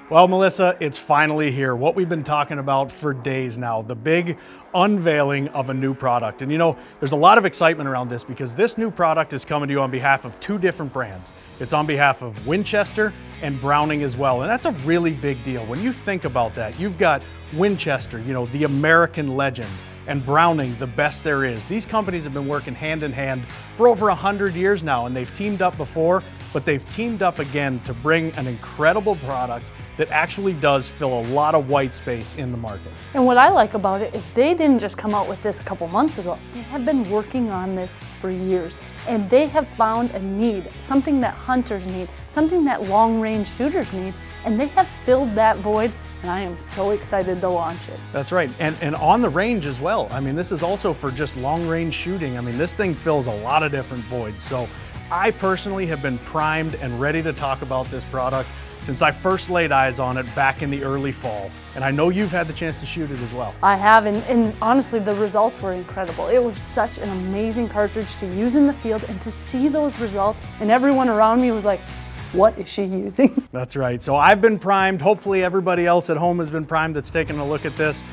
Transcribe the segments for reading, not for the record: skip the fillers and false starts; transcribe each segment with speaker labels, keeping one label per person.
Speaker 1: Well, Melissa, it's finally here. What we've been talking about for days now, the big unveiling of a new product. And you know, there's a lot of excitement around this because this new product is coming to you on behalf of two different brands. It's on behalf of Winchester and Browning as well. And that's a really big deal. When you think about that, you've got Winchester, you know, the American legend, and Browning, the best there is. These companies have been working hand in hand for over 100 years now, and they've teamed up before, but they've teamed up again to bring an incredible product that actually does fill a lot of white space in the market.
Speaker 2: And what I like about it is they didn't just come out with this a couple months ago. They have been working on this for years, and they have found a need, something that hunters need, something that long-range shooters need, and they have filled that void, and I am so excited to launch it.
Speaker 1: That's right, and on the range as well. I mean, this is also for just long-range shooting. I mean, this thing fills a lot of different voids. So I personally have been primed and ready to talk about this product since I first laid eyes on it back in the early fall. And I know you've had the chance to shoot it as well.
Speaker 2: I have, and honestly, the results were incredible. It was such an amazing cartridge to use in the field and to see those results, and everyone around me was like, what is she using?
Speaker 1: That's right. So I've been primed. Hopefully everybody else at home has been primed that's taking a look at this.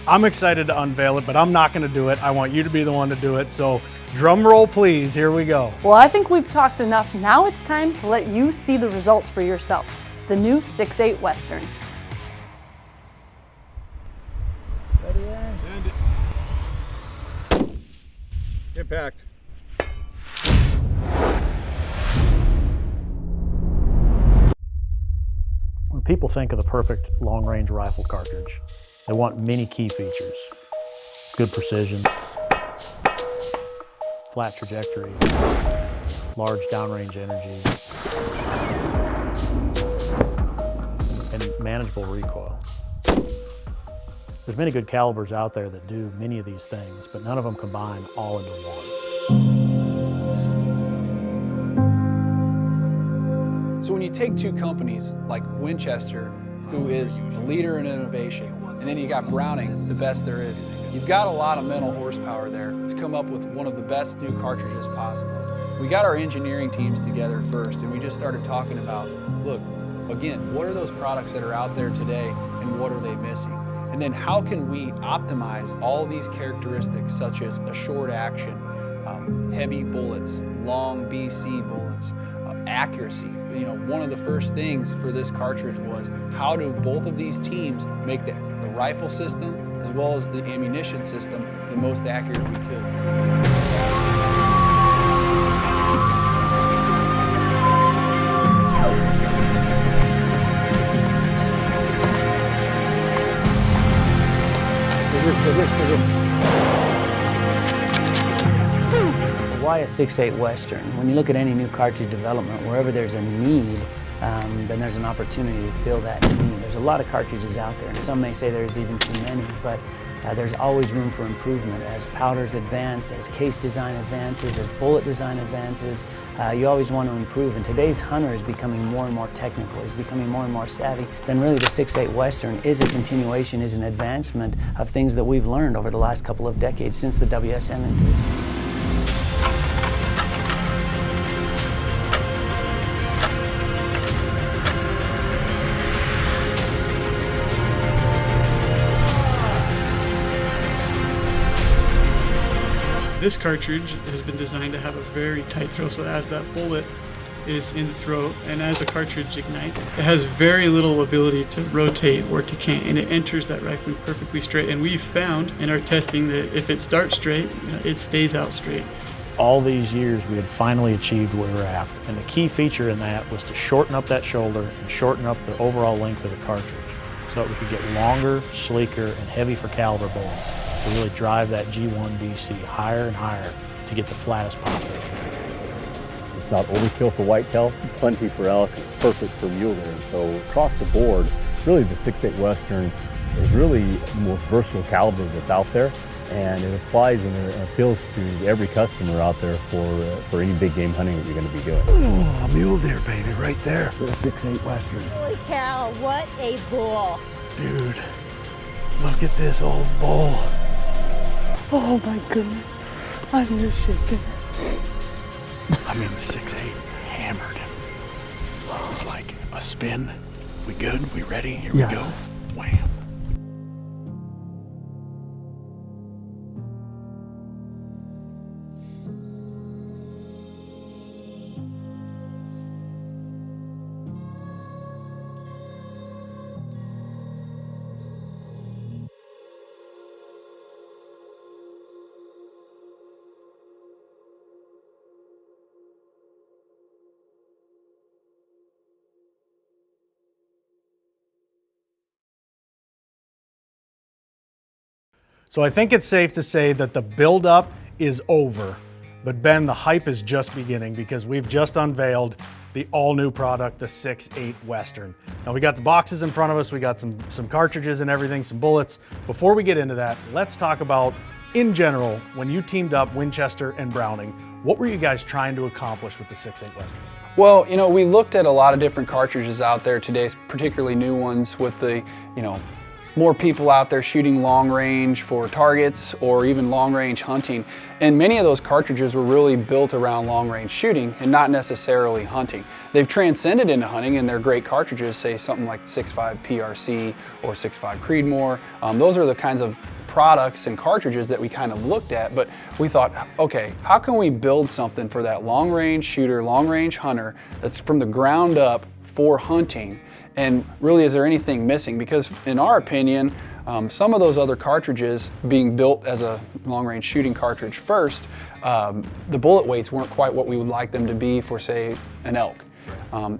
Speaker 1: I'm excited to unveil it, but I'm not going to do it. I want you to be the one to do it. So drum roll, please. Here we go.
Speaker 2: Well, I think we've talked enough. Now it's time to let you see the results for yourself. The new 6.8 Western.
Speaker 3: Ready, Aaron? Send it. Impact.
Speaker 4: When people think of the perfect long-range rifle cartridge, they want many key features. Good precision, flat trajectory, large downrange energy, and manageable recoil. There's many good calibers out there that do many of these things, but none of them combine all into one.
Speaker 5: So when you take two companies like Winchester, who is a leader in innovation, and then you got Browning, the best there is, you've got a lot of mental horsepower there to come up with one of the best new cartridges possible. We got our engineering teams together first, and we just started talking about, look, again, what are those products that are out there today, and what are they missing? And then how can we optimize all these characteristics, such as a short action, heavy bullets, long BC bullets, accuracy. You know, one of the first things for this cartridge was how do both of these teams make the rifle system as well as the ammunition system the most accurate we could.
Speaker 6: Why a 6.8 Western? When you look at any new cartridge development, wherever there's a need, then there's an opportunity to fill that need. There's a lot of cartridges out there, and some may say there's even too many, but there's always room for improvement. As powders advance, as case design advances, as bullet design advances, you always want to improve. And today's hunter is becoming more and more technical, he's becoming more and more savvy. Then really the 6.8 Western is a continuation, is an advancement of things that we've learned over the last couple of decades since the WSM.
Speaker 7: This cartridge has been designed to have a very tight throw, so as that bullet is in the throat and as the cartridge ignites, it has very little ability to rotate or to cant, and it enters that rifling perfectly straight. And we've found in our testing that if it starts straight, it stays out straight.
Speaker 4: All these years we had finally achieved what we were after, and the key feature in that was to shorten up that shoulder and shorten up the overall length of the cartridge so that we could get longer, sleeker, and heavy for caliber bullets to really drive that G1 BC higher and higher to get the flattest possible.
Speaker 8: It's not overkill for whitetail, plenty for elk, it's perfect for mule deer. So across the board, really the 6.8 Western is really the most versatile caliber that's out there, and it applies and it appeals to every customer out there for any big game hunting that you're going to be doing.
Speaker 9: Oh, mule deer, baby, right there for the 6.8 Western.
Speaker 10: Holy cow, what a bull.
Speaker 9: Dude, look at this old bull. Oh my goodness, I'm just shaking. I mean, the 6.8 hammered him. It was like a spin
Speaker 1: We good? We ready? Here
Speaker 9: Yes.
Speaker 1: we go. Wham. So I think it's safe to say that the build-up is over, but Ben, the hype is just beginning because we've just unveiled the all-new product, the 6.8 Western. Now we got the boxes in front of us, we got some cartridges and everything, some bullets. Before we get into that, let's talk about, in general, when you teamed up Winchester and Browning, what were you guys trying to accomplish with the 6.8 Western?
Speaker 5: Well, you know, we looked at a lot of different cartridges out there today, particularly new ones with the, you know, more people out there shooting long range for targets or even long range hunting. And many of those cartridges were really built around long range shooting and not necessarily hunting. They've transcended into hunting and they're great cartridges, say something like 6.5 PRC or 6.5 Creedmoor. Those are the kinds of products and cartridges that we kind of looked at, but we thought, okay, how can we build something for that long range shooter, long range hunter that's from the ground up for hunting? And really, is there anything missing? Because in our opinion, some of those other cartridges being built as a long-range shooting cartridge first, the bullet weights weren't quite what we would like them to be for, say, an elk.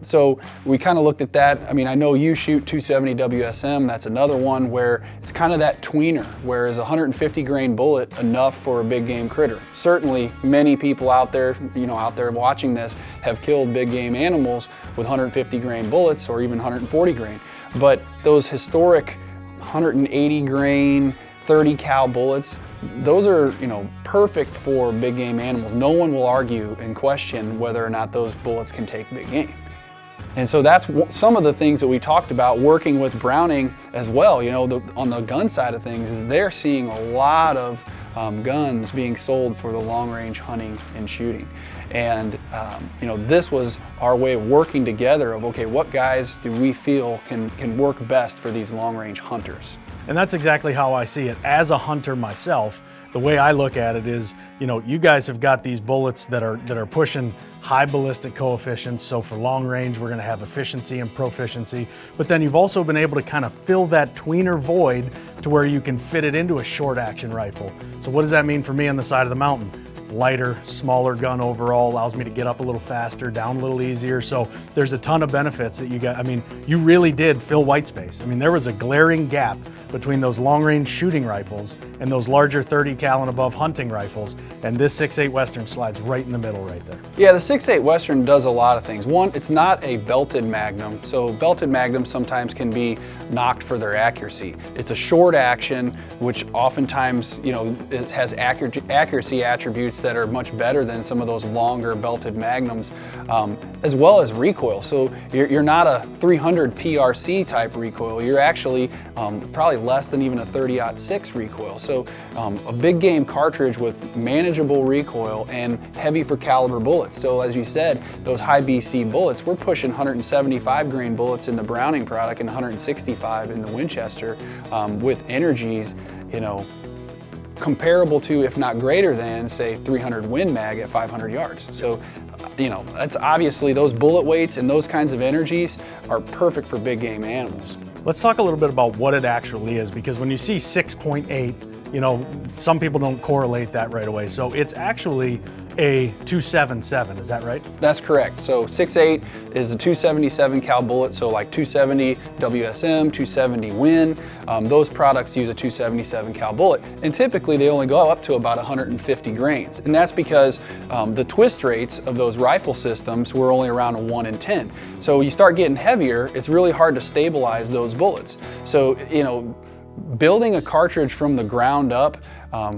Speaker 5: So we kind of looked at that. I mean, I know you shoot 270 WSM. That's another one where it's kind of that tweener, whereas a 150 grain bullet enough for a big game critter. Certainly, many people out there, you know, out there watching this have killed big game animals with 150 grain bullets or even 140 grain. But those historic 180 grain, 30 cal bullets, those are, you know, perfect for big game animals. No one will argue and question whether or not those bullets can take big game. And so that's some of the things that we talked about working with Browning as well. You know, on the gun side of things, is they're seeing a lot of guns being sold for the long range hunting and shooting. And you know, this was our way of working together of, okay, what guys do we feel can work best for these long range hunters?
Speaker 1: And that's exactly how I see it. As a hunter myself, the way I look at it is, you know, you guys have got these bullets that are pushing high ballistic coefficients. So for long range, we're gonna have efficiency and proficiency, but then you've also been able to kind of fill that tweener void to where you can fit it into a short action rifle. So what does that mean for me on the side of the mountain? Lighter, smaller gun overall, allows me to get up a little faster, down a little easier. So there's a ton of benefits that you got. I mean, you really did fill white space. I mean, there was a glaring gap between those long-range shooting rifles and those larger 30 cal and above hunting rifles, and this 6.8 Western slides right in the middle right there.
Speaker 5: Yeah, the 6.8 Western does a lot of things. One, it's not a belted magnum, so belted magnums sometimes can be knocked for their accuracy. It's a short action, which oftentimes, you know, it has accuracy attributes that are much better than some of those longer belted magnums, as well as recoil. So you're not a 300 PRC type recoil, you're actually probably less than even a 30-06 recoil. So a big game cartridge with manageable recoil and heavy for caliber bullets. So as you said, those high BC bullets, we're pushing 175 grain bullets in the Browning product and 165 in the Winchester with energies, you know, comparable to, if not greater than, say, 300 Win Mag at 500 yards. So, you know, that's obviously those bullet weights and those kinds of energies are perfect for big game animals.
Speaker 1: Let's talk a little bit about what it actually is, because when you see 6.8, you know, some people don't correlate that right away. So it's actually a 277, is that right?
Speaker 5: That's correct. So 6.8 is a 277 cal bullet, so like 270 WSM, 270 Win. Those products use a 277 cal bullet, and typically they only go up to about 150 grains. And that's because the twist rates of those rifle systems were only around a 1 in 10. So you start getting heavier, it's really hard to stabilize those bullets. So, you know, building a cartridge from the ground up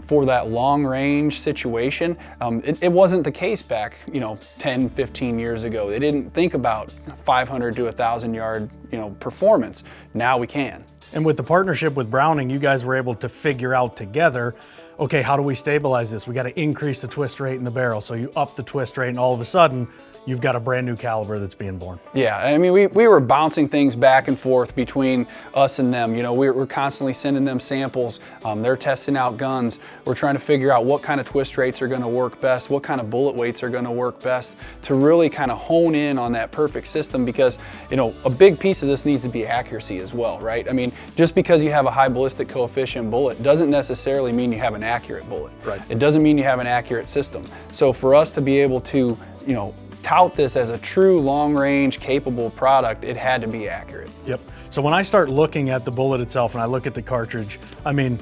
Speaker 5: for that long range situation, it wasn't the case back, you know, 10, 15 years ago. They didn't think about 500 to 1,000 yard, you know, performance. Now we can.
Speaker 1: And with the partnership with Browning, you guys were able to figure out together okay, how do we stabilize this? We got to increase the twist rate in the barrel. So you up the twist rate and all of a sudden you've got a brand new caliber that's being born.
Speaker 5: Yeah, I mean, we were bouncing things back and forth between us and them. You know, we're constantly sending them samples. They're testing out guns. We're trying to figure out what kind of twist rates are going to work best, what kind of bullet weights are going to work best to really kind of hone in on that perfect system, because, you know, a big piece of this needs to be accuracy as well, right? I mean, just because you have a high ballistic coefficient bullet doesn't necessarily mean you have an accurate bullet.
Speaker 1: Right.
Speaker 5: It doesn't mean you have an accurate system. So for us to be able to, you know, tout this as a true long-range capable product, it had to be accurate.
Speaker 1: Yep. So when I start looking at the bullet itself and I look at the cartridge, I mean,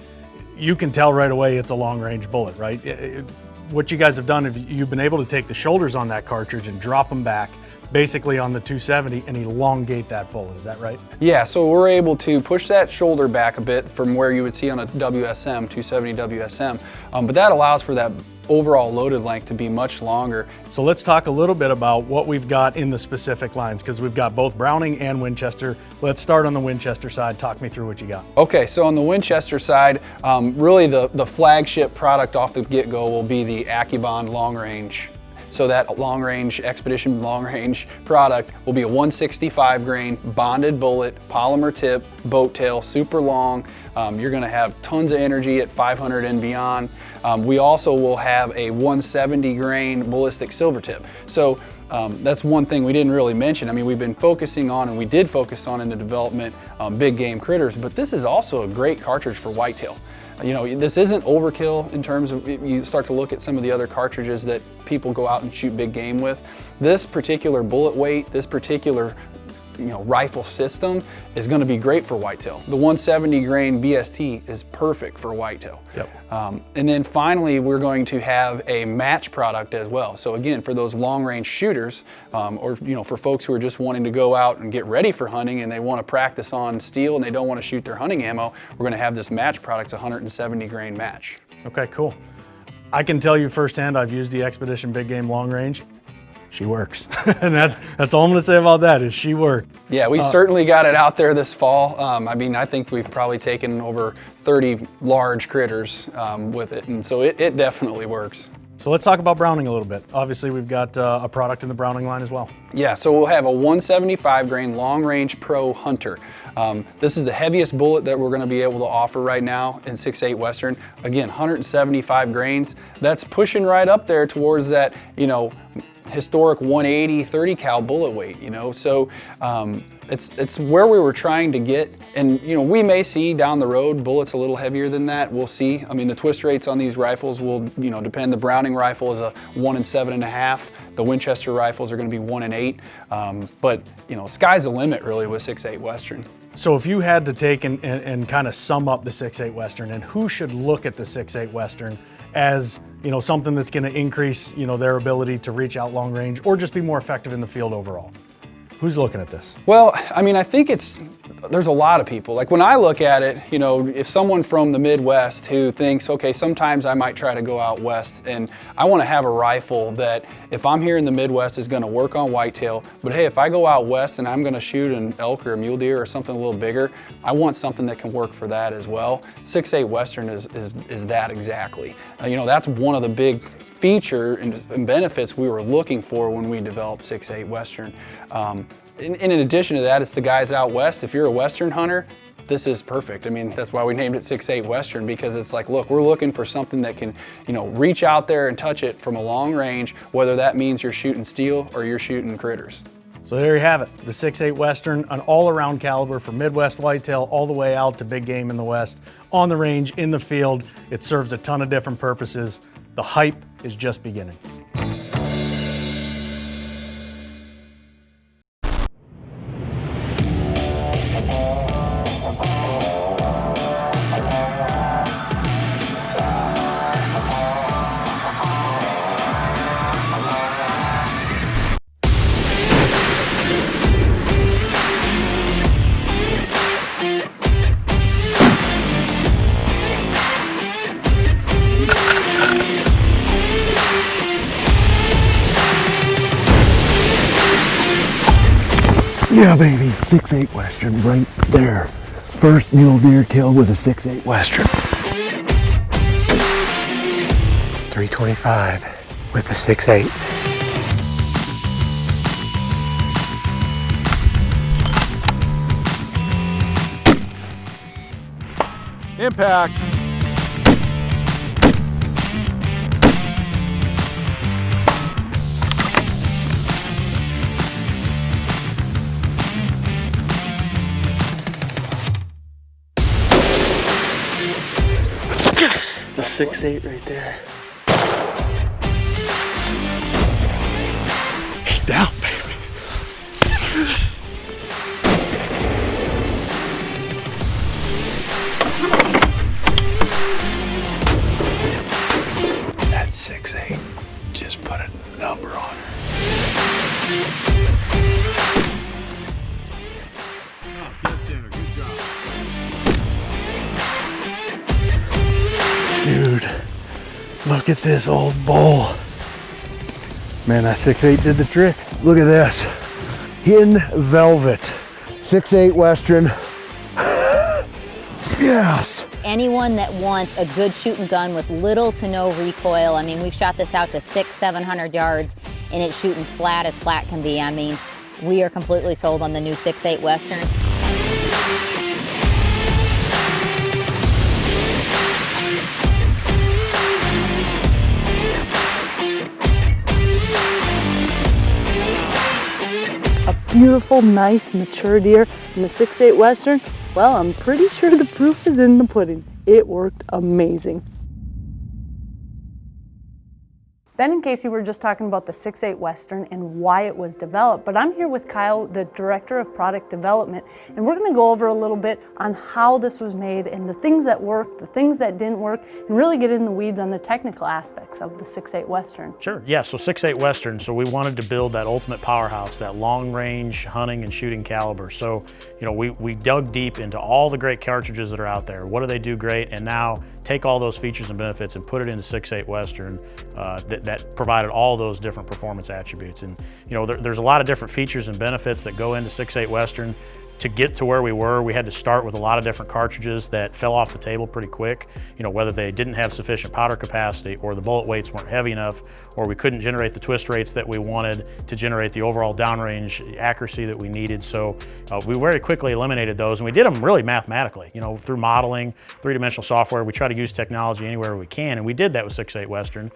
Speaker 1: you can tell right away it's a long-range bullet, right? What you guys have done, you've been able to take the shoulders on that cartridge and drop them back basically on the 270 and elongate that bullet, is that right?
Speaker 5: Yeah, so we're able to push that shoulder back a bit from where you would see on a WSM, 270 WSM, but that allows for that overall loaded length to be much longer.
Speaker 1: So let's talk a little bit about what we've got in the specific lines, because we've got both Browning and Winchester. Let's start on the Winchester side. Talk me through what you got.
Speaker 5: Okay, so on the Winchester side, really the flagship product off the get-go will be the AccuBond long range. So that long range, Expedition long range product will be a 165 grain bonded bullet, polymer tip, boat tail, super long. You're gonna have tons of energy at 500 and beyond. We also will have a 170 grain ballistic silver tip. So that's one thing we didn't really mention. I mean, we've been focusing on, and we did focus on in the development, big game critters, but this is also a great cartridge for whitetail. You know, this isn't overkill in terms of, you start to look at some of the other cartridges that people go out and shoot big game with. This particular bullet weight, this particular, you know, rifle system is going to be great for whitetail. The 170 grain BST is perfect for whitetail.
Speaker 1: Yep.
Speaker 5: And then finally, we're going to have a match product as well. So again, for those long range shooters, or, you know, for folks who are just wanting to go out and get ready for hunting and they want to practice on steel and they don't want to shoot their hunting ammo, we're going to have this match product. It's a 170 grain match.
Speaker 1: Okay, cool. I can tell you firsthand, I've used the Expedition Big Game Long Range. She works. And that's all I'm gonna say about that, is she worked.
Speaker 5: Yeah, we certainly got it out there this fall. I mean, I think we've probably taken over 30 large critters with it, and so it definitely works.
Speaker 1: So let's talk about Browning a little bit. Obviously, we've got a product in the Browning line as well.
Speaker 5: Yeah, so we'll have a 175 grain Long Range Pro Hunter. This is the heaviest bullet that we're going to be able to offer right now in 6.8 Western. Again, 175 grains. That's pushing right up there towards that, you know, historic 180 30 cal bullet weight, you know. So it's where we were trying to get, and you know, we may see down the road bullets a little heavier than that. We'll see. I mean, the twist rates on these rifles will, you know, depend. The Browning rifle is a 1 and 7.5. The Winchester rifles are going to be 1 and 8. But you know, sky's the limit really with 6.8 Western.
Speaker 1: So if you had to take and kind of sum up the 6.8 Western, and who should look at the 6.8 Western as, you know, something that's going to increase, you know, their ability to reach out long range or just be more effective in the field overall? Who's looking at this?
Speaker 5: Well, I mean, I think there's a lot of people. Like when I look at it, you know, if someone from the Midwest who thinks, okay, sometimes I might try to go out west and I want to have a rifle that if I'm here in the Midwest is going to work on whitetail, but hey, if I go out west and I'm going to shoot an elk or a mule deer or something a little bigger, I want something that can work for that as well. 6.8 Western is that exactly. You know, that's one of the big feature and benefits we were looking for when we developed 6.8 Western. In addition to that, it's the guys out west. If you're a Western hunter, this is perfect. I mean, that's why we named it 6.8 Western, because it's like, look, we're looking for something that can, you know, reach out there and touch it from a long range, whether that means you're shooting steel or you're shooting critters.
Speaker 1: So there you have it, the 6.8 Western, an all-around caliber for Midwest whitetail all the way out to big game in the West, on the range, in the field. It serves a ton of different purposes. The hype is just beginning.
Speaker 9: Yeah, baby, 6.8 Western right there. First mule deer kill with a 6.8 Western. 325 with the 6.8.
Speaker 3: Impact.
Speaker 9: The 6.8 right there. He's down, baby. Yes. That 6.8 just put a number on her. Dude, look at this old bull. Man, that 6.8 did the trick. Look at this. In velvet. 6.8 Western. Yes.
Speaker 10: Anyone that wants a good shooting gun with little to no recoil, I mean, we've shot this out to 600-700 yards and it's shooting flat as flat can be. I mean, we are completely sold on the new 6.8 Western.
Speaker 2: Beautiful, nice, mature deer in the 6.8 Western. Well, I'm pretty sure the proof is in the pudding. It worked amazing. Ben and Casey were just talking about the 6.8 Western and why it was developed, but I'm here with Kyle, the Director of Product Development, and we're gonna go over a little bit on how this was made and the things that worked, the things that didn't work, and really get in the weeds on the technical aspects of the 6.8 Western.
Speaker 4: Sure, yeah, so 6.8 Western, so we wanted to build that ultimate powerhouse, that long range hunting and shooting caliber. So, you know, we dug deep into all the great cartridges that are out there. What do they do great? And now take all those features and benefits and put it into 6.8 Western that provided all those different performance attributes. And you know, there's a lot of different features and benefits that go into 6.8 Western. To get to where we were, we had to start with a lot of different cartridges that fell off the table pretty quick. You know, whether they didn't have sufficient powder capacity or the bullet weights weren't heavy enough, or we couldn't generate the twist rates that we wanted to generate the overall downrange accuracy that we needed. So we very quickly eliminated those, and we did them really mathematically, you know, through modeling, three-dimensional software. We try to use technology anywhere we can, and we did that with 6.8 Western.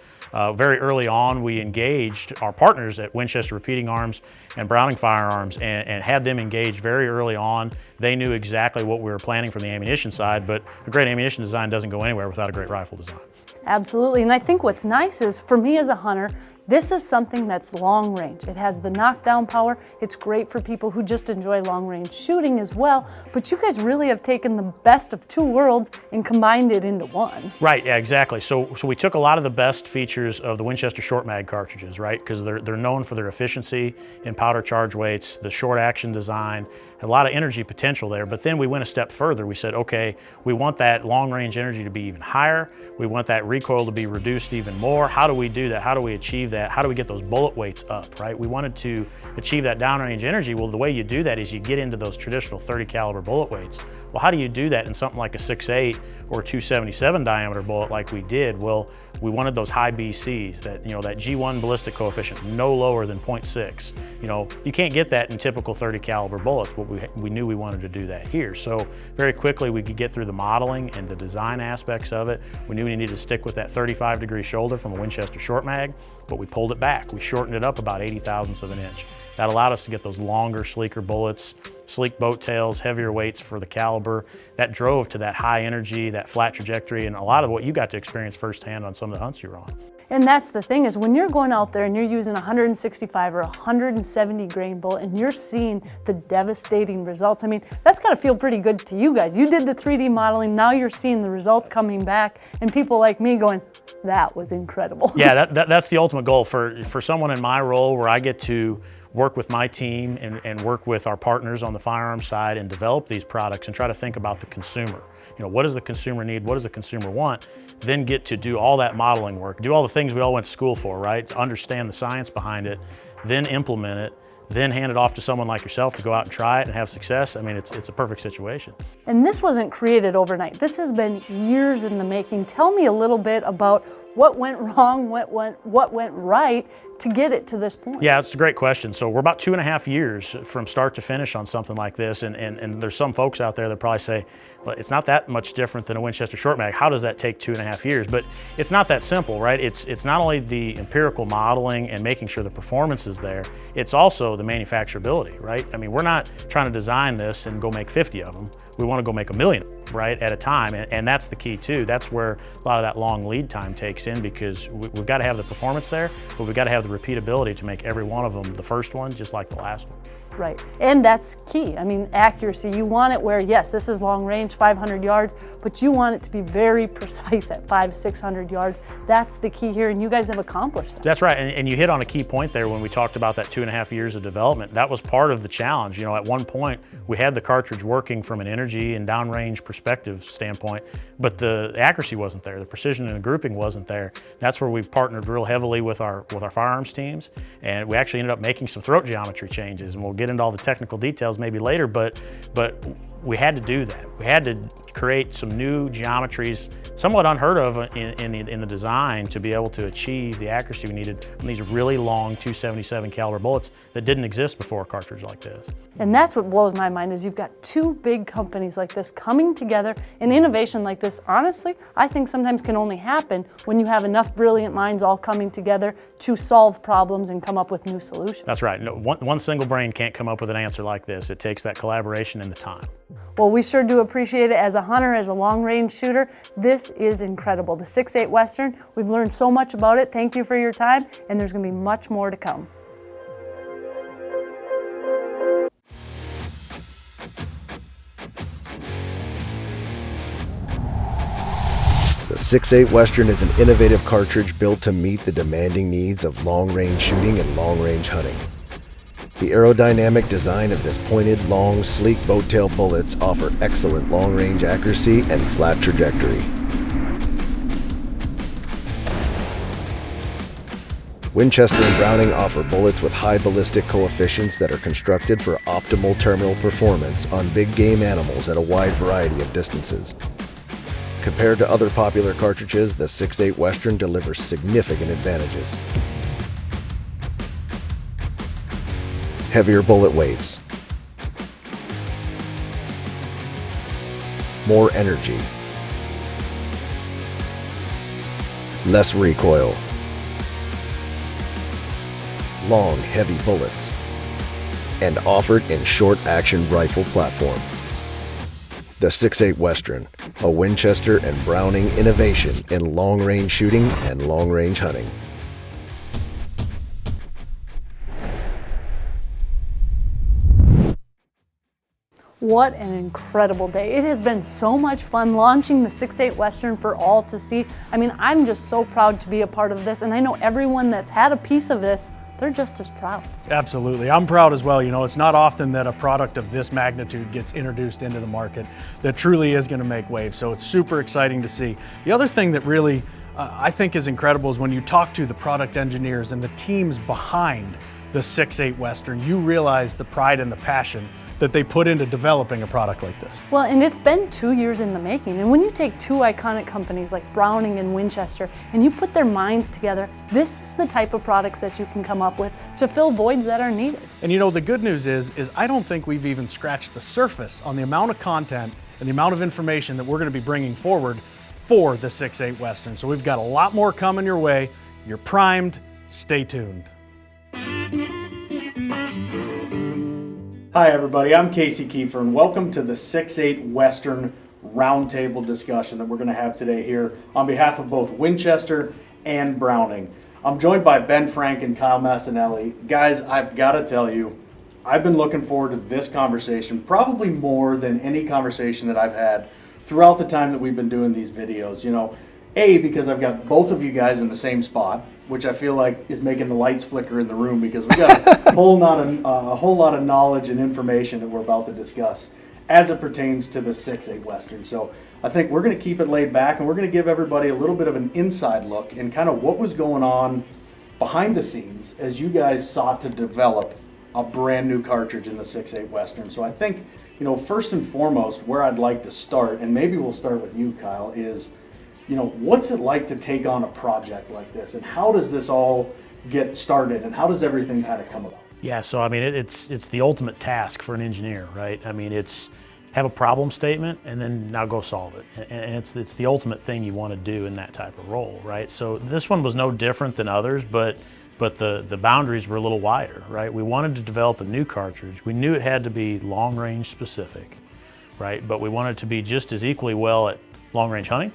Speaker 4: Very early on, we engaged our partners at Winchester Repeating Arms and Browning Firearms and had them engaged very early on. They knew exactly what we were planning from the ammunition side, but a great ammunition design doesn't go anywhere without a great rifle design.
Speaker 2: Absolutely, and I think what's nice is, for me as a hunter, this is something that's long range. It has the knockdown power. It's great for people who just enjoy long range shooting as well, but you guys really have taken the best of two worlds and combined it into one.
Speaker 4: Right, yeah, exactly. So we took a lot of the best features of the Winchester Short Mag cartridges, right? Because they're known for their efficiency in powder charge weights, the short action design, a lot of energy potential there. But then we went a step further. We said, okay, we want that long range energy to be even higher. We want that recoil to be reduced even more. How do we do that? How do we achieve that? How do we get those bullet weights up, right? We wanted to achieve that downrange energy. Well, the way you do that is you get into those traditional 30 caliber bullet weights. Well, how do you do that in something like a 6.8 or 277 diameter bullet like we did? Well, we wanted those high BCs, that, you know, that G1 ballistic coefficient no lower than 0.6. You know, you can't get that in typical 30 caliber bullets, but we knew we wanted to do that here. So very quickly we could get through the modeling and the design aspects of it. We knew we needed to stick with that 35-degree shoulder from a Winchester Short Mag, but we pulled it back. We shortened it up about 80 thousandths of an inch. That allowed us to get those longer, sleeker bullets, sleek boat tails, heavier weights for the caliber. That drove to that high energy, that flat trajectory, and a lot of what you got to experience firsthand on some of the hunts you were on.
Speaker 2: And that's the thing, is when you're going out there and you're using a 165 or 170 grain bullet and you're seeing the devastating results, I mean, that's gotta feel pretty good to you guys. You did the 3D modeling, now you're seeing the results coming back and people like me going, that was incredible.
Speaker 4: Yeah, that's the ultimate goal for someone in my role, where I get to work with my team and work with our partners on the firearm side and develop these products and try to think about the consumer. You know, what does the consumer need? What does the consumer want? Then get to do all that modeling work, do all the things we all went to school for, right? To understand the science behind it, then implement it, then hand it off to someone like yourself to go out and try it and have success. I mean, it's a perfect situation.
Speaker 2: And this wasn't created overnight. This has been years in the making. Tell me a little bit about what went wrong, what went right to get it to this point?
Speaker 4: Yeah, it's a great question. So we're about 2.5 years from start to finish on something like this, and there's some folks out there that probably say, well, it's not that much different than a Winchester short mag. How does that take 2.5 years? But it's not that simple, right? It's not only the empirical modeling and making sure the performance is there, it's also the manufacturability, right? I mean, we're not trying to design this and go make 50 of them. We want to go make 1 million, right, at a time, and that's the key too. That's where a lot of that long lead time takes in, because we've got to have the performance there, but we've got to have the repeatability to make every one of them the first one, just like the last one.
Speaker 2: Right, and that's key. I mean, accuracy. You want it where, yes, this is long range, 500 yards, but you want it to be very precise at 500-600 yards. That's the key here, and you guys have accomplished that.
Speaker 4: That's right, and you hit on a key point there when we talked about that 2.5 years of development. That was part of the challenge. You know, at one point, we had the cartridge working from an energy and downrange perspective standpoint, but the accuracy wasn't there. The precision and the grouping wasn't there. That's where we partnered real heavily with our firearms teams, and we actually ended up making some throat geometry changes, and we'll get into all the technical details maybe later, but we had to do that. We had to create some new geometries, somewhat unheard of in the design, to be able to achieve the accuracy we needed on these really long .277 caliber bullets that didn't exist before a cartridge like this.
Speaker 2: And that's what blows my mind, is you've got two big companies like this coming together. An innovation like this, honestly, I think sometimes can only happen when you have enough brilliant minds all coming together to solve problems and come up with new solutions.
Speaker 4: That's right. No, one single brain can't come up with an answer like this. It takes that collaboration and the time.
Speaker 2: Well, we sure do appreciate it. As a hunter, as a long-range shooter, this is incredible. The 6.8 Western, we've learned so much about it. Thank you for your time, and there's going to be much more to come.
Speaker 9: The 6.8 Western is an innovative cartridge built to meet the demanding needs of long-range shooting and long-range hunting. The aerodynamic design of this pointed, long, sleek boat-tail bullets offer excellent long-range accuracy and flat trajectory. Winchester and Browning offer bullets with high ballistic coefficients that are constructed for optimal terminal performance on big game animals at a wide variety of distances. Compared to other popular cartridges, the 6.8 Western delivers significant advantages. Heavier bullet weights, more energy, less recoil, long, heavy bullets, and offered in short-action rifle platform. The 6.8 Western, a Winchester and Browning innovation in long-range shooting and long-range hunting.
Speaker 2: What an incredible day. It has been so much fun launching the 6.8 Western for all to see. I mean, I'm just so proud to be a part of this, and I know everyone that's had a piece of this, they're just as proud.
Speaker 1: Absolutely. I'm proud as well. You know, it's not often that a product of this magnitude gets introduced into the market that truly is going to make waves. So it's super exciting to see. The other thing that really I think is incredible is when you talk to the product engineers and the teams behind the 6.8 Western, you realize the pride and the passion that they put into developing a product like this.
Speaker 2: Well, and it's been 2 years in the making. And when you take two iconic companies like Browning and Winchester and you put their minds together, this is the type of products that you can come up with to fill voids that are needed.
Speaker 1: And you know, the good news is I don't think we've even scratched the surface on the amount of content and the amount of information that we're going to be bringing forward for the 6.8 Western. So we've got a lot more coming your way. You're primed. Stay tuned. Hi everybody, I'm Casey Kiefer and welcome to the 6.8 Western roundtable discussion that we're going to have today here on behalf of both Winchester and Browning. I'm joined by Ben Frank and Kyle Massinelli. Guys, I've got to tell you, I've been looking forward to this conversation probably more than any conversation that I've had throughout the time that we've been doing these videos. You know, because I've got both of you guys in the same spot, which I feel like is making the lights flicker in the room because we've got a whole lot of knowledge and information that we're about to discuss as it pertains to the 6.8 Western. So I think we're going to keep it laid back and we're going to give everybody a little bit of an inside look in kind of what was going on behind the scenes as you guys sought to develop a brand new cartridge in the 6.8 Western. So I think, you know, first and foremost, where I'd like to start, and maybe we'll start with you, Kyle, is you know, what's it like to take on a project like this, and how does this all get started, and how does everything kind of come about?
Speaker 4: Yeah, so I mean, it's the ultimate task for an engineer, right? I mean, it's have a problem statement and then now go solve it. And it's the ultimate thing you want to do in that type of role, right? So this one was no different than others, but the boundaries were a little wider, right? We wanted to develop a new cartridge. We knew it had to be long range specific, right? But we wanted it to be just as equally well at long range hunting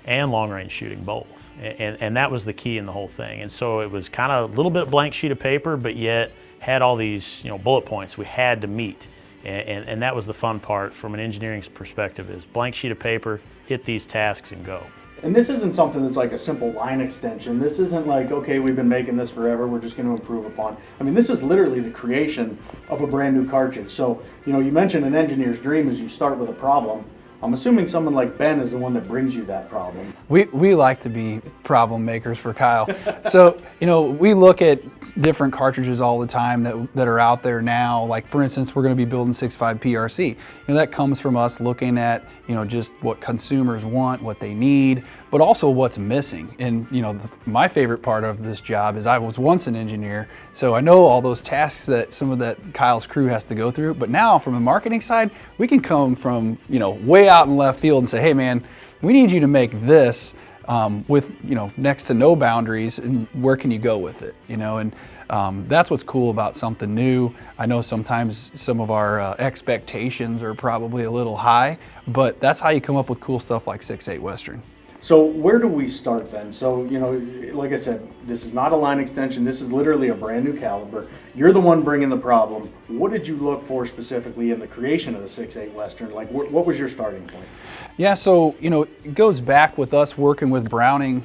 Speaker 4: and long range shooting both. And that was the key in the whole thing. And so it was kind of a little bit blank sheet of paper, but yet had all these, you know, bullet points we had to meet. And that was the fun part from an engineering perspective, is blank sheet of paper, hit these tasks and go.
Speaker 1: And this isn't something that's like a simple line extension. This isn't like, okay, we've been making this forever, we're just going to improve upon. I mean, this is literally the creation of a brand new cartridge. So, you know, you mentioned an engineer's dream is you start with a problem. I'm assuming someone like Ben is the one that brings you that problem.
Speaker 5: We like to be problem makers for Kyle. So, you know, we look at different cartridges all the time that are out there now. Like, for instance, we're going to be building 6.5 PRC. You know, that comes from us looking at, you know, just what consumers want, what they need, but also what's missing. And, you know, my favorite part of this job is I was once an engineer, so I know all those tasks that some of that Kyle's crew has to go through. But now from the marketing side, we can come from, you know, way out in left field and say, hey man, we need you to make this with, you know, next to no boundaries, and where can you go with it, you know? And that's what's cool about something new. I know sometimes some of our expectations are probably a little high, but that's how you come up with cool stuff like 6.8 Western.
Speaker 1: So where do we start then? So, you know, like I said, this is not a line extension. This is literally a brand new caliber. You're the one bringing the problem. What did you look for specifically in the creation of the 6.8 Western? Like, what was your starting point?
Speaker 5: Yeah, so, you know, it goes back with us working with Browning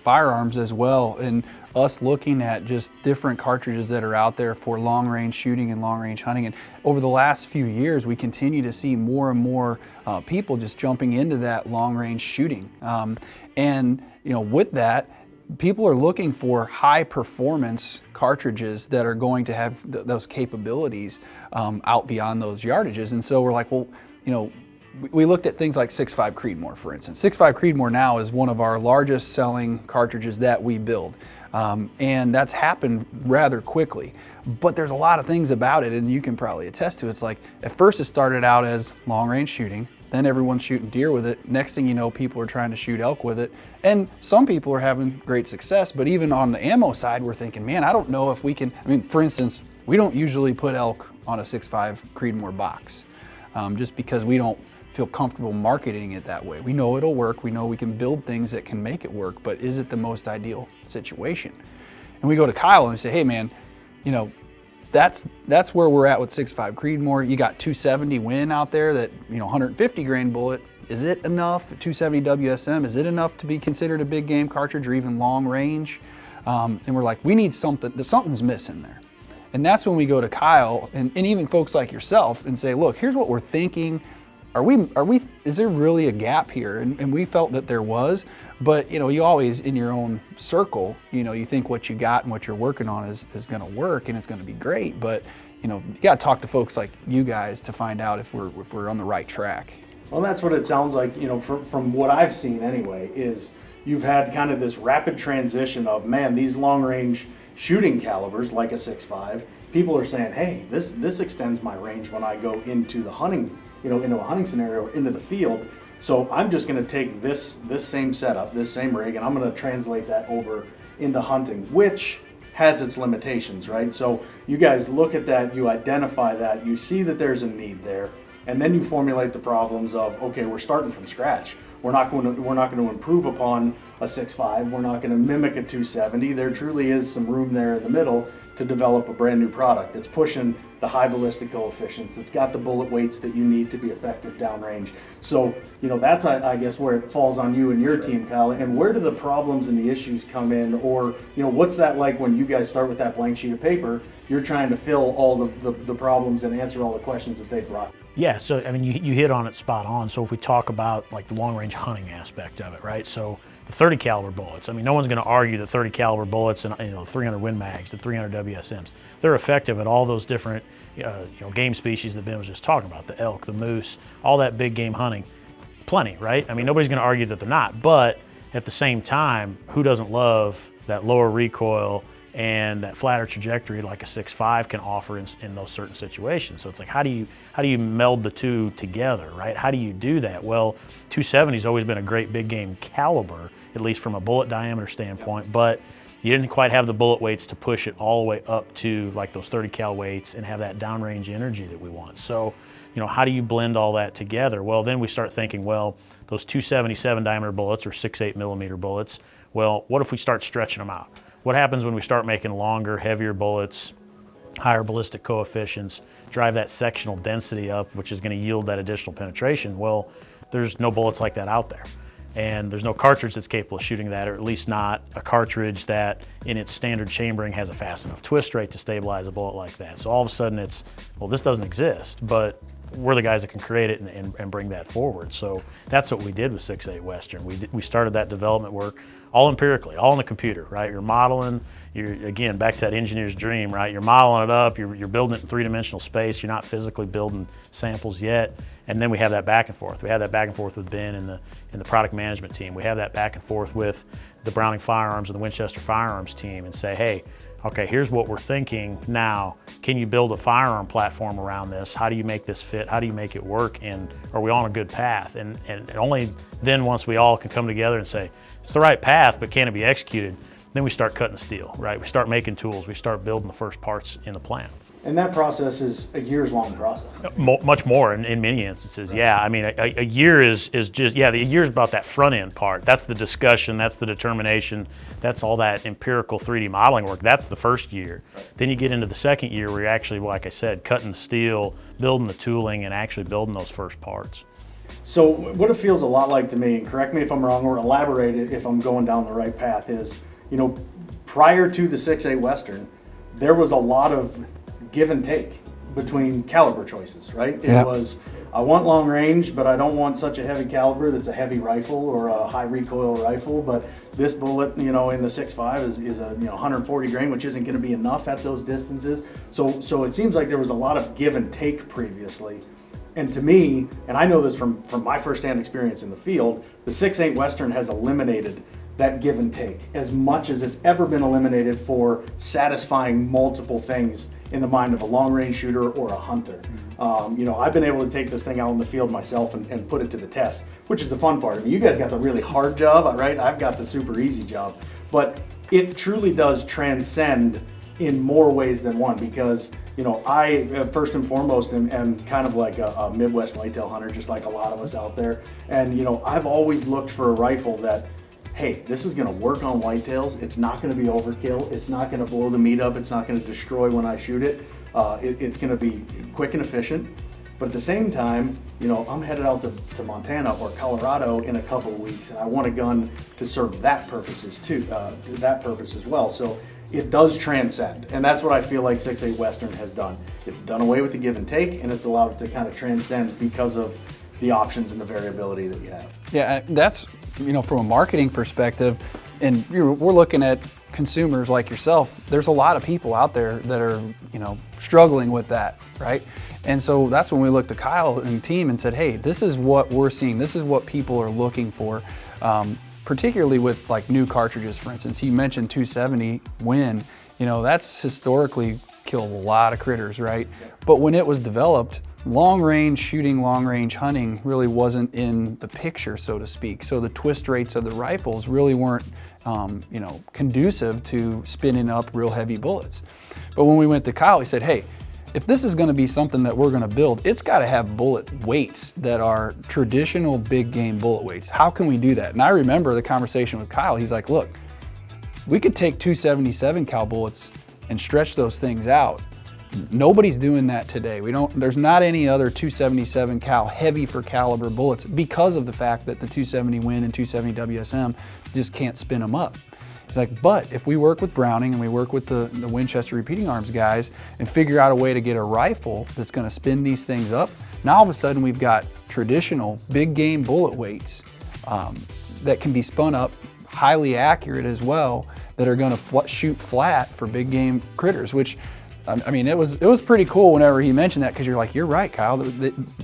Speaker 5: firearms as well, and us looking at just different cartridges that are out there for long range shooting and long range hunting. And over the last few years, we continue to see more and more people just jumping into that long range shooting. And, you know, with that, people are looking for high performance cartridges that are going to have those capabilities out beyond those yardages. And so we're like, well, you know, we looked at things like 6.5 Creedmoor, for instance. 6.5 Creedmoor now is one of our largest selling cartridges that we build. And that's happened rather quickly. But there's a lot of things about it, and you can probably attest to it. It's like, at first it started out as long range shooting, then everyone's shooting deer with it. Next thing you know, people are trying to shoot elk with it. And some people are having great success, but even on the ammo side, we're thinking, man, I don't know if we can, I mean, for instance, we don't usually put elk on a 6.5 Creedmoor box, just because we don't feel comfortable marketing it that way. We know it'll work, we know we can build things that can make it work, but is it the most ideal situation? And we go to Kyle and we say, hey man, you know, that's where we're at with 6.5 Creedmoor. You got 270 Win out there that, you know, 150 grain bullet. Is it enough? 270 WSM, is it enough to be considered a big game cartridge or even long range? And we're like, we need something, something's missing there. And that's when we go to Kyle and even folks like yourself and say, look, here's what we're thinking. Is there really a gap here? And we felt that there was, but you know, you always in your own circle, you know, you think what you got and what you're working on is gonna work and it's gonna be great, but you know, you gotta talk to folks like you guys to find out if we're on the right track.
Speaker 1: Well, that's what it sounds like, you know, from what I've seen anyway, is you've had kind of this rapid transition of, man, these long range shooting calibers like a 6.5, people are saying, hey, this extends my range when I go into the hunting, you know, into a hunting scenario, into the field. So I'm just going to take this same setup, this same rig, and I'm going to translate that over into hunting, which has its limitations, right? So you guys look at that, you identify that, you see that there's a need there, and then you formulate the problems of, okay, we're starting from scratch. We're not going to improve upon a 6.5. We're not going to mimic a 270. There truly is some room there in the middle to develop a brand new product that's pushing the high ballistic coefficients. It's got the bullet weights that you need to be effective downrange. So, you know, that's, I guess, where it falls on you and your team, Kyle. And where do the problems and the issues come in? Or, you know, what's that like when you guys start with that blank sheet of paper? You're trying to fill all the problems and answer all the questions that they brought.
Speaker 4: Yeah, so I mean, you hit on it spot on. So if we talk about like the long range hunting aspect of it, right? So the 30 caliber bullets, I mean, no one's going to argue that 30 caliber bullets and, you know, 300 Win Mags, the 300 WSMs, they're effective at all those different you know, game species that Ben was just talking about, the elk, the moose, all that big game hunting, plenty, right? I mean, nobody's going to argue that they're not, but at the same time, who doesn't love that lower recoil and that flatter trajectory like a 6.5 can offer in those certain situations? So it's like, how do you meld the two together, right? How do you do that? Well, 270 has always been a great big game caliber, at least from a bullet diameter standpoint, but you didn't quite have the bullet weights to push it all the way up to like those 30 cal weights and have that downrange energy that we want. So, how do you blend all that together? Well, then we start thinking, well, those 277 diameter bullets or 6.8 millimeter bullets, well, what if we start stretching them out? What happens when we start making longer, heavier bullets, higher ballistic coefficients, drive that sectional density up, which is going to yield that additional penetration? Well, there's no bullets like that out there. And there's no cartridge that's capable of shooting that, or at least not a cartridge that in its standard chambering has a fast enough twist rate to stabilize a bullet like that. So all of a sudden it's, well, this doesn't exist, but we're the guys that can create it and bring that forward. So that's what we did with 6.8 Western. We started that development work all empirically, all in the computer, right? You're modeling, again, back to that engineer's dream, right? You're modeling it up, you're building it in three-dimensional space, you're not physically building samples yet. And then we have that back and forth. We have that back and forth with Ben and the product management team. We have that back and forth with the Browning Firearms and the Winchester Firearms team and say, hey, okay, here's what we're thinking now. Can you build a firearm platform around this? How do you make this fit? How do you make it work? And are we on a good path? And only then, once we all can come together and say, it's the right path, but can it be executed? Then we start cutting the steel, right? We start making tools. We start building the first parts in the plant.
Speaker 1: And that process is a years-long process.
Speaker 4: Much more in many instances, yeah. I mean, a year is just, yeah, the year's about that front-end part. That's the discussion, that's the determination, that's all that empirical 3D modeling work. That's the first year. Then you get into the second year where you're actually, like I said, cutting the steel, building the tooling, and actually building those first parts.
Speaker 1: So what it feels a lot like to me, and correct me if I'm wrong or elaborate it if I'm going down the right path, is, prior to the 6.8 Western, there was a lot of give and take between caliber choices, right? It was, I want long range, but I don't want such a heavy caliber that's a heavy rifle or a high recoil rifle, but this bullet, in the 6.5 is a 140 grain, which isn't going to be enough at those distances. So it seems like there was a lot of give and take previously. And to me, and I know this from my firsthand experience in the field, the 6.8 Western has eliminated that give and take as much as it's ever been eliminated for satisfying multiple things in the mind of a long range shooter or a hunter. I've been able to take this thing out in the field myself and put it to the test, which is the fun part. I mean, you guys got the really hard job, right? I've got the super easy job, but it truly does transcend in more ways than one, because I first and foremost am kind of like a Midwest whitetail hunter, just like a lot of us out there. And I've always looked for a rifle that, hey, this is going to work on whitetails. It's not going to be overkill. It's not going to blow the meat up. It's not going to destroy when I shoot it. It's going to be quick and efficient. But at the same time, I'm headed out to Montana or Colorado in a couple of weeks, and I want a gun to serve that purposes too, that purpose as well. So it does transcend, and that's what I feel like 6.8 Western has done. It's done away with the give and take, and it's allowed it to kind of transcend because of the options and the variability that you have.
Speaker 5: Yeah, that's, from a marketing perspective, and we're looking at consumers like yourself, there's a lot of people out there that are, struggling with that, right? And so that's when we looked at Kyle and team and said, hey, this is what we're seeing. This is what people are looking for, particularly with like new cartridges, for instance. He mentioned 270 Win, that's historically killed a lot of critters, right? But when it was developed, long range shooting, long range hunting really wasn't in the picture, so to speak. So the twist rates of the rifles really weren't, conducive to spinning up real heavy bullets. But when we went to Kyle, he said, hey, if this is going to be something that we're going to build, it's got to have bullet weights that are traditional big game bullet weights. How can we do that? And I remember the conversation with Kyle. He's like, look, we could take 277 cal bullets and stretch those things out. Nobody's doing that today. There's not any other 277 cal heavy for caliber bullets because of the fact that the 270 Win and 270 WSM just can't spin them up. He's like, but if we work with Browning and we work with the Winchester repeating arms guys and figure out a way to get a rifle that's going to spin these things up, now all of a sudden we've got traditional big game bullet weights that can be spun up, highly accurate as well, that are going to shoot flat for big game critters, which I mean, it was pretty cool whenever he mentioned that, because you're like, you're right, Kyle.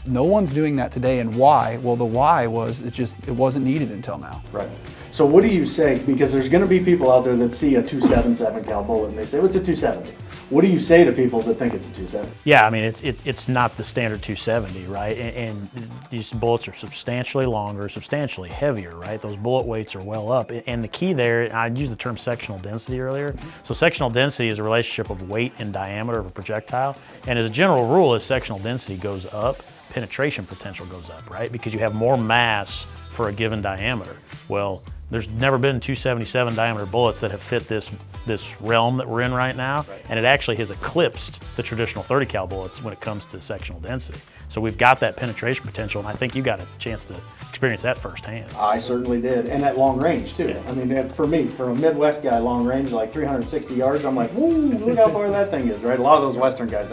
Speaker 5: No one's doing that today, and why? Well, the why was it wasn't needed until now.
Speaker 1: Right. So what do you say? Because there's going to be people out there that see a 277 cal bullet and they say, "What's a 270?" What do you say to people that think it's a 270?
Speaker 4: Yeah, I mean, it's not the standard 270, right? And these bullets are substantially longer, substantially heavier, right? Those bullet weights are well up. And the key there, I used the term sectional density earlier. So sectional density is a relationship of weight and diameter of a projectile. And as a general rule, as sectional density goes up, penetration potential goes up, right? Because you have more mass for a given diameter. Well, there's never been 277 diameter bullets that have fit this realm that we're in right now, and it actually has eclipsed the traditional 30 cal bullets when it comes to sectional density. So we've got that penetration potential, and I think you got a chance to experience that firsthand.
Speaker 1: I certainly did, and at long range too. I mean, for me, for a Midwest guy, long range, like 360 yards, I'm like, woo, look how far that thing is, right? A lot of those Western guys,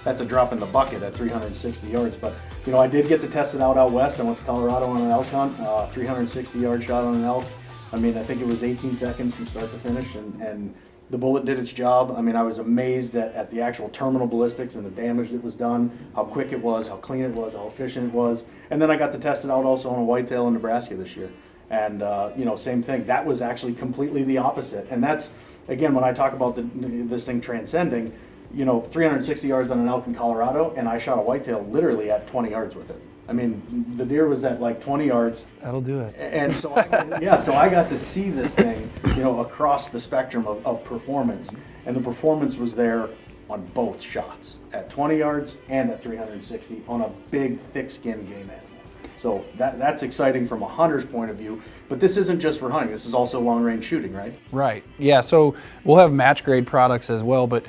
Speaker 1: that's a drop in the bucket at 360 yards. But you know, I did get to test it out west. I went to Colorado on an elk hunt, 360 yard shot on an elk. I mean, I think it was 18 seconds from start to finish, and the bullet did its job. I mean, I was amazed at the actual terminal ballistics and the damage that was done, how quick it was, how clean it was, how efficient it was. And then I got to test it out also on a whitetail in Nebraska this year. And, you know, same thing. That was actually completely the opposite. And that's, again, when I talk about this thing transcending, you know, 360 yards on an elk in Colorado, and I shot a whitetail literally at 20 yards with it. I mean, the deer was at like 20 yards.
Speaker 5: That'll do it.
Speaker 1: And so, so I got to see this thing, you know, across the spectrum of performance. And the performance was there on both shots, at 20 yards and at 360 on a big, thick-skinned game animal. So that's exciting from a hunter's point of view. But this isn't just for hunting. This is also long-range shooting, right?
Speaker 5: Right. Yeah. So we'll have match-grade products as well, but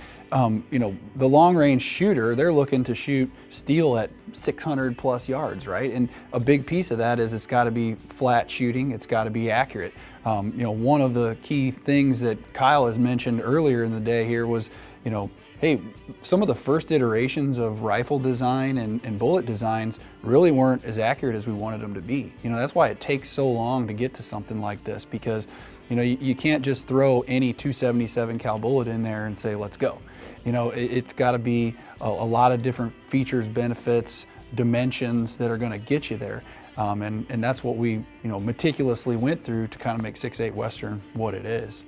Speaker 5: you know, the long-range shooter, they're looking to shoot steel at 600 plus yards, right? And a big piece of that is it's got to be flat shooting. It's got to be accurate. You know, one of the key things that Kyle has mentioned earlier in the day here was, you know, hey, some of the first iterations of rifle design and bullet designs really weren't as accurate as we wanted them to be. You know, that's why it takes so long to get to something like this, because, you know, you can't just throw any 277 cal bullet in there and say, let's go. You know, it's got to be a lot of different features, benefits, dimensions that are going to get you there. And that's what we, you know, meticulously went through to kind of make 6.8 Western what it is.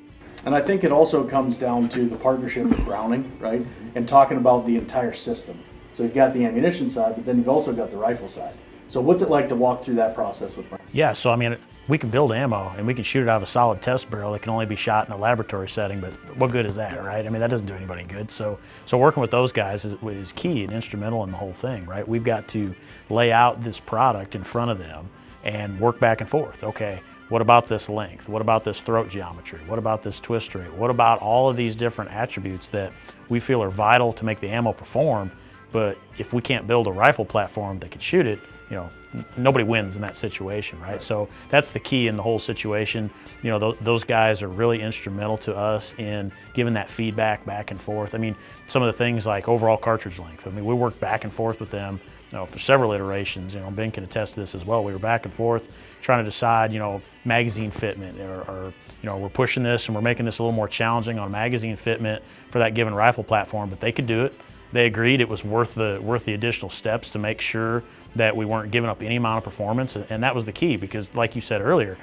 Speaker 1: And I think it also comes down to the partnership with Browning, right? And talking about the entire system. So you've got the ammunition side, but then you've also got the rifle side. So what's it like to walk through that process with Browning?
Speaker 4: Yeah, so I mean, we can build ammo and we can shoot it out of a solid test barrel that can only be shot in a laboratory setting, but what good is that, right? I mean, that doesn't do anybody good. So working with those guys is key and instrumental in the whole thing, right? We've got to lay out this product in front of them and work back and forth. Okay, what about this length? What about this throat geometry? What about this twist rate? What about all of these different attributes that we feel are vital to make the ammo perform? But if we can't build a rifle platform that can shoot it, you know, nobody wins in that situation, right? So that's the key in the whole situation. You know, those guys are really instrumental to us in giving that feedback back and forth. I mean, some of the things like overall cartridge length. I mean, we worked back and forth with them, you know, for several iterations. You know, Ben can attest to this as well. We were back and forth trying to decide, you know, magazine fitment, or you know, we're pushing this and we're making this a little more challenging on magazine fitment for that given rifle platform, but they could do it. They agreed it was worth the additional steps to make sure that we weren't giving up any amount of performance, and that was the key, because like you said earlier,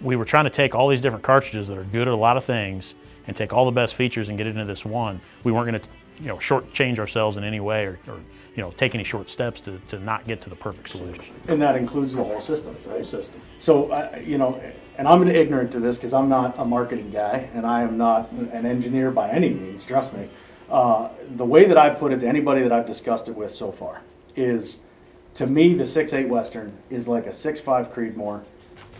Speaker 4: we were trying to take all these different cartridges that are good at a lot of things and take all the best features and get it into this one. We weren't going to, you know, shortchange ourselves in any way, or you know, take any short steps to not get to the perfect solution.
Speaker 1: And that includes the whole system, right? So, you know, and I'm ignorant to this because I'm not a marketing guy and I am not an engineer by any means, trust me. The way that I put it to anybody that I've discussed it with so far is, to me, the 6.8 Western is like a 6.5 Creedmoor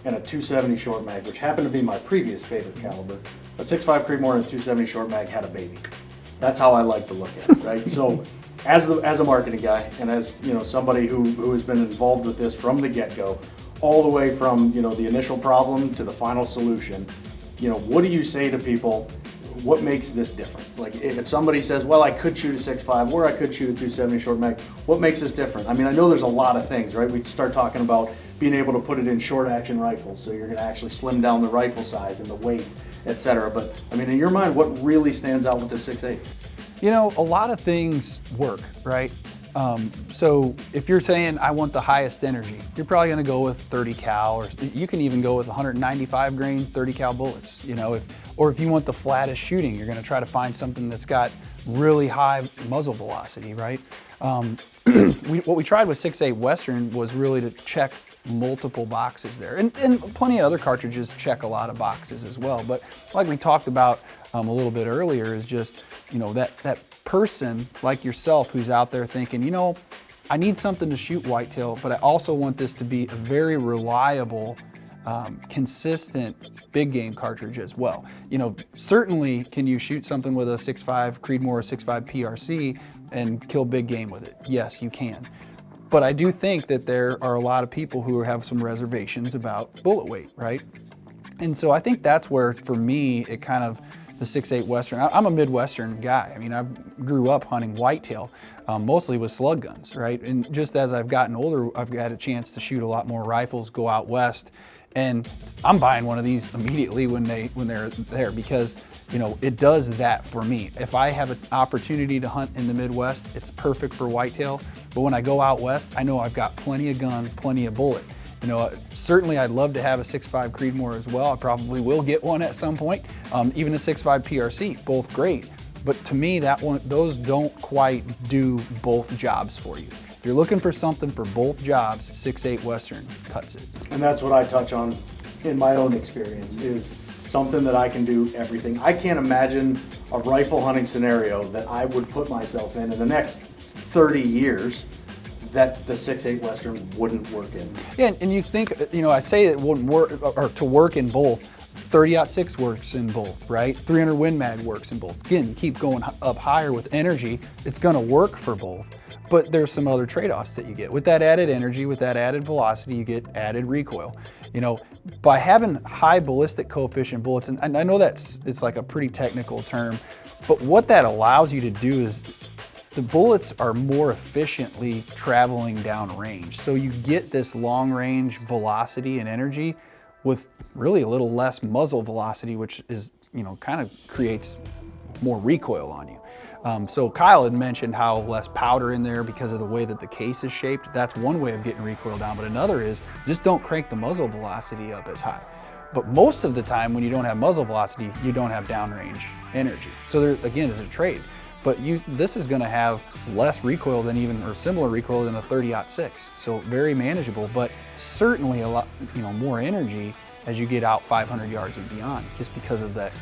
Speaker 1: and a 270 short mag, which happened to be my previous favorite caliber. A 6.5 Creedmoor and a 270 short mag had a baby. That's how I like to look at it, right? So, as a marketing guy, and as, you know, somebody who has been involved with this from the get-go, all the way from, you know, the initial problem to the final solution, you know, what do you say to people? What makes this different? Like, if somebody says, well, I could shoot a 6.5 or I could shoot a 270 short mag, what makes this different? I mean, I know there's a lot of things, right? We start talking about being able to put it in short action rifles, so you're going to actually slim down the rifle size and the weight, etc. But I mean, in your mind, what really stands out with the 6.8?
Speaker 5: You know, a lot of things work, right? So if you're saying I want the highest energy, you're probably going to go with 30 cal, or you can even go with 195 grain 30 cal bullets. You know, or if you want the flattest shooting, you're going to try to find something that's got really high muzzle velocity, right? What we tried with 6.8 Western was really to check multiple boxes there, and plenty of other cartridges check a lot of boxes as well. But like we talked about a little bit earlier, is just, you know, that person like yourself who's out there thinking, you know, I need something to shoot whitetail, but I also want this to be a very reliable, consistent big game cartridge as well. You know, certainly can you shoot something with a 6.5 Creedmoor or 6.5 PRC and kill big game with it? Yes, you can. But I do think that there are a lot of people who have some reservations about bullet weight, right? And so I think that's where, for me, it kind of, the 6.8 Western, I'm a Midwestern guy. I mean, I grew up hunting whitetail, mostly with slug guns, right? And just as I've gotten older, I've had a chance to shoot a lot more rifles, go out west, and I'm buying one of these immediately when they're there, because, you know, it does that for me. If I have an opportunity to hunt in the Midwest, it's perfect for whitetail. But when I go out west, I know I've got plenty of gun, plenty of bullet. You know, certainly I'd love to have a 6.5 Creedmoor as well. I probably will get one at some point. Even a 6.5 PRC, both great. But to me, those don't quite do both jobs for you. If you're looking for something for both jobs, 6.8 Western cuts it.
Speaker 1: And that's what I touch on in my own experience, is something that I can do everything. I can't imagine a rifle hunting scenario that I would put myself in the next 30 years that the 6.8 Western wouldn't work in.
Speaker 5: Yeah, and you think, you know, I say it wouldn't work, or to work in both. 30-06 works in both, right? 300 Win Mag works in both. Again, you keep going up higher with energy, it's gonna work for both. But there's some other trade-offs that you get. With that added energy, with that added velocity, you get added recoil. You know, by having high ballistic coefficient bullets, and I know it's like a pretty technical term, but what that allows you to do is the bullets are more efficiently traveling down range. So you get this long range velocity and energy with really a little less muzzle velocity, which is, you know, kind of creates more recoil on you. So Kyle had mentioned how less powder in there because of the way that the case is shaped. That's one way of getting recoil down, but another is just don't crank the muzzle velocity up as high. But most of the time when you don't have muzzle velocity, you don't have downrange energy. So there, again, there's a trade. But this is gonna have less recoil than or similar recoil than a 30-06. So very manageable, but certainly a lot, you know, more energy as you get out 500 yards and beyond, just because of that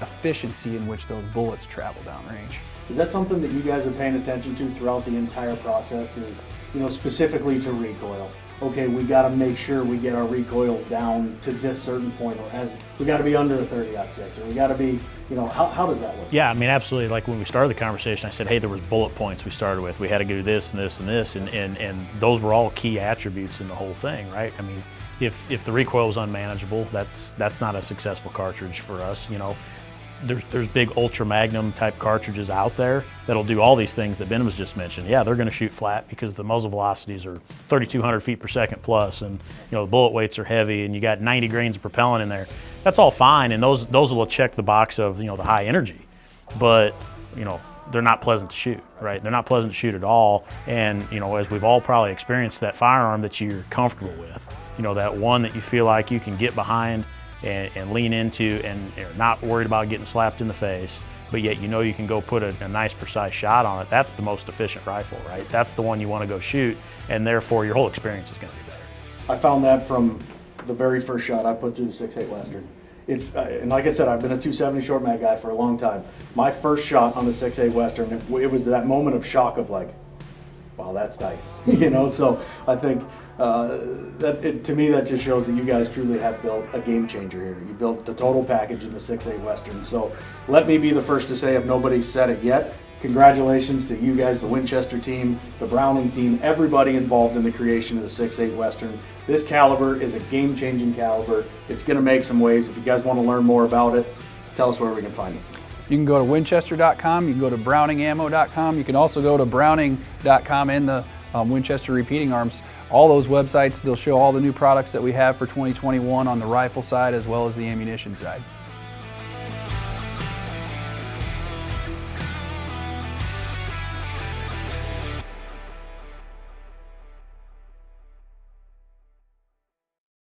Speaker 5: efficiency in which those bullets travel downrange.
Speaker 1: Is that something that you guys are paying attention to throughout the entire process, is, you know, specifically to recoil? Okay, we got to make sure we get our recoil down to this certain point, or as we got to be under a 30-06, or we got to be, you know, how does that work?
Speaker 4: Yeah, I mean, absolutely. Like when we started the conversation, I said, hey, there was bullet points we started with. We had to do this and this and this, and those were all key attributes in the whole thing, right? I mean, if the recoil was unmanageable, that's not a successful cartridge for us, you know. There's big Ultra Magnum type cartridges out there that'll do all these things that Ben was just mentioned. Yeah, they're going to shoot flat because the muzzle velocities are 3,200 feet per second plus, and, you know, the bullet weights are heavy, and you got 90 grains of propellant in there. That's all fine, and those will check the box of, you know, the high energy, but, you know, they're not pleasant to shoot, right? They're not pleasant to shoot at all. And, you know, as we've all probably experienced, that firearm that you're comfortable with, you know, that one that you feel like you can get behind and lean into, and you're not worried about getting slapped in the face, but yet you know you can go put a nice precise shot on it. That's the most efficient rifle, right? That's the one you want to go shoot, and therefore your whole experience is going to be better.
Speaker 1: I found that from the very first shot I put through the 6.8 Western. And like I said, I've been a 270 short mag guy for a long time. My first shot on the 6.8 Western, it was that moment of shock of like, wow, that's nice. You know, so I think to me that just shows that you guys truly have built a game changer here. You built the total package in the 6.8 Western. So let me be the first to say, if nobody's said it yet, congratulations to you guys, the Winchester team, the Browning team, everybody involved in the creation of the 6.8 Western. This caliber is a game-changing caliber. It's going to make some waves. If you guys want to learn more about it, tell us where we can find it.
Speaker 5: You can go to winchester.com, you can go to browningammo.com, you can also go to browning.com and the Winchester Repeating Arms. All those websites, they'll show all the new products that we have for 2021 on the rifle side as well as the ammunition side.